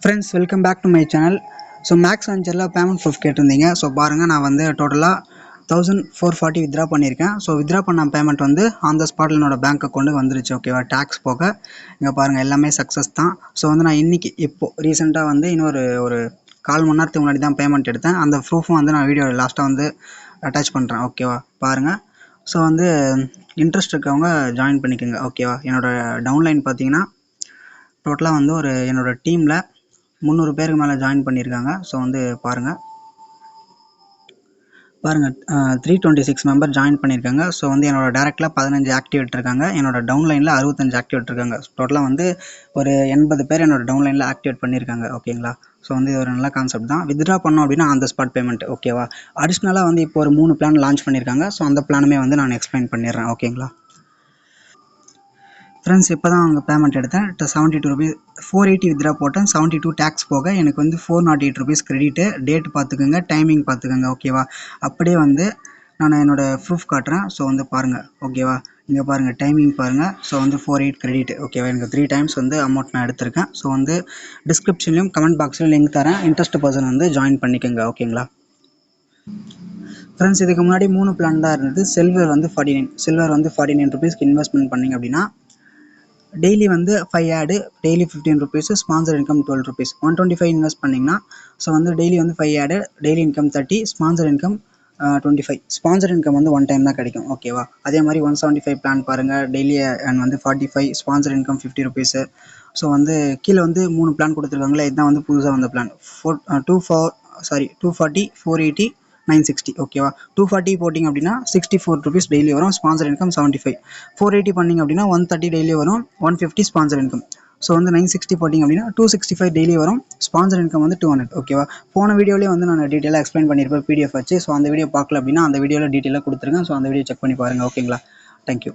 Friends welcome back to my channel. So Max வெஞ்சரில் payment proof கேட்டிருந்தீங்க. So பாருங்கள், நான் வந்து டோட்டலாக 1440 வித்ரா பண்ணியிருக்கேன். ஸோ வித்ரா பண்ண பேமெண்ட் வந்து ஆன் த ஸ்பாட்டில் என்னோட பேங்க் அக்கௌண்ட்டுக்கு வந்துருச்சு. ஓகேவா, டேக்ஸ் போக இங்கே பாருங்கள் எல்லாமே சக்ஸஸ் தான். ஸோ வந்து நான் இன்றைக்கி ரீசெண்டாக வந்து இன்னொரு ஒரு 1/4 மணி நேரத்துக்கு முன்னாடி தான் பேமெண்ட் எடுத்தேன். அந்த ப்ரூஃபும் வந்து நான் வீடியோ லாஸ்ட்டாக வந்து அட்டாச் பண்ணுறேன். ஓகேவா, பாருங்கள். ஸோ வந்து இன்ட்ரெஸ்ட் இருக்கவங்க ஜாயின் பண்ணிக்கோங்க. ஓகேவா, என்னோடய டவுன்லைன் பார்த்தீங்கன்னா டோட்டலாக வந்து என்னோடய டீமில் 300 பேருக்கு மேலே ஜாயின் பண்ணியிருக்காங்க. ஸோ வந்து பாருங்கள் 326 மெம்பர் ஜாயின் பண்ணியிருக்காங்க. ஸோ வந்து என்னோட டேரெக்டில் 15 ஆக்டிவேட் இருக்காங்க. என்னோட டவுன்லைனில் 65 ஆக்டிவேட் இருக்காங்க. டோட்டலாக வந்து ஒரு 80 பேர் என்னோட டவுன்லைனில் ஆக்டிவேட் பண்ணியிருக்காங்க. ஓகேங்களா, ஸோ வந்து இது ஒரு நல்ல கான்செப்ட் தான். வித்ட்ரா பண்ணோம் அப்படின்னா அந்த ஸ்பாட் பேமெண்ட். ஓகேவா, அடிஷ்னலாக வந்து இப்போ ஒரு 3 பிளான் லான்ச் பண்ணியிருக்காங்க. ஸோ அந்த பிளானுமே வந்து நான் எக்ஸ்பிளைன் பண்ணிடுறேன். ஓகேங்களா ஃப்ரெண்ட்ஸ், இப்போ தான் அவங்க பேமெண்ட் எடுத்தேன். 72 ருபீஸ் 480 வித்ரா போட்டேன். 72 டேக்ஸ் போக எனக்கு வந்து 408 ருபீஸ் கிரெடிட்டு. டேட் பார்த்துக்கோங்க, டைமிங் பார்த்துக்கோங்க. ஓகேவா, அப்படியே வந்து நான் என்னோடய ப்ரூஃப் காட்டுறேன். ஸோ வந்து பாருங்கள். ஓகேவா, இங்கே பாருங்கள், டைமிங் பாருங்கள். ஸோ வந்து 48 கிரெடிட். ஓகேவா, எனக்கு 3 டைம்ஸ் வந்து அமௌண்ட் நான் எடுத்திருக்கேன். ஸோ வந்து டிஸ்கிரிப்ஷன்லையும் கமெண்ட் பாக்ஸ்லையும் லிங்க் தரேன். இன்ட்ரெஸ்ட் பர்சன் வந்து ஜாயின் பண்ணிக்கோங்க. ஓகேங்களா ஃப்ரெண்ட்ஸ், இதுக்கு முன்னாடி 3 பிளான் தான் இருந்தது. சில்வர் வந்து 49 ருபீஸ்க்கு இன்வெஸ்ட்மெண்ட் பண்ணிங்க அப்படின்னா டெய்லி வந்து 5 ஆடு, daily 15 rupees, sponsor income 12 rupees. 125 invest பண்ணிங்கன்னா ஸோ வந்து டெய்லி வந்து 5 ஆடு, daily income 30, sponsor income 25. Sponsor income வந்து 1 டைம் தான் கிடைக்கும். ஓகேவா, அதே மாதிரி 175 பிளான் பாருங்கள். டெய்லி வந்து 45, ஸ்பான்சர் இன்கம் 50 ருபீஸு. ஸோ வந்து கீழே வந்து 3 பிளான் கொடுத்துருக்காங்களே, இதுதான் வந்து புதுசாக வந்த பிளான். 240, 480, 960. ஓகேவா, 240 போட்டிங்க அப்படின்னா 64 ருபீஸ் டெய்லி வரும். Sponsor income 75. 480 பண்ணிங்க அப்படின்னா 130 டெய்லி வரும். 150 ஸ்பான்சர் இன்கம். ஸோ வந்து 960 போட்டிங்க அப்படின்னா 265 டெய்லி வரும். ஸ்பான்சர் இன்கம் வந்து 200. ஓகேவா, போன வீடியோலேயே வந்து நான் டீட்டெயிலாக எக்ஸ்பிளைன் பண்ணியிருப்பேன் PDF வச்சு. ஸோ அந்த வீடியோ பார்க்கல அப்படின்னா அந்த வீடியோவில் டீட்டெயிலாக கொடுத்துருக்கேன். ஸோ அந்த வீடியோ செக் பண்ணி பாருங்கள். ஓகேங்களா, தேங்க்யூ.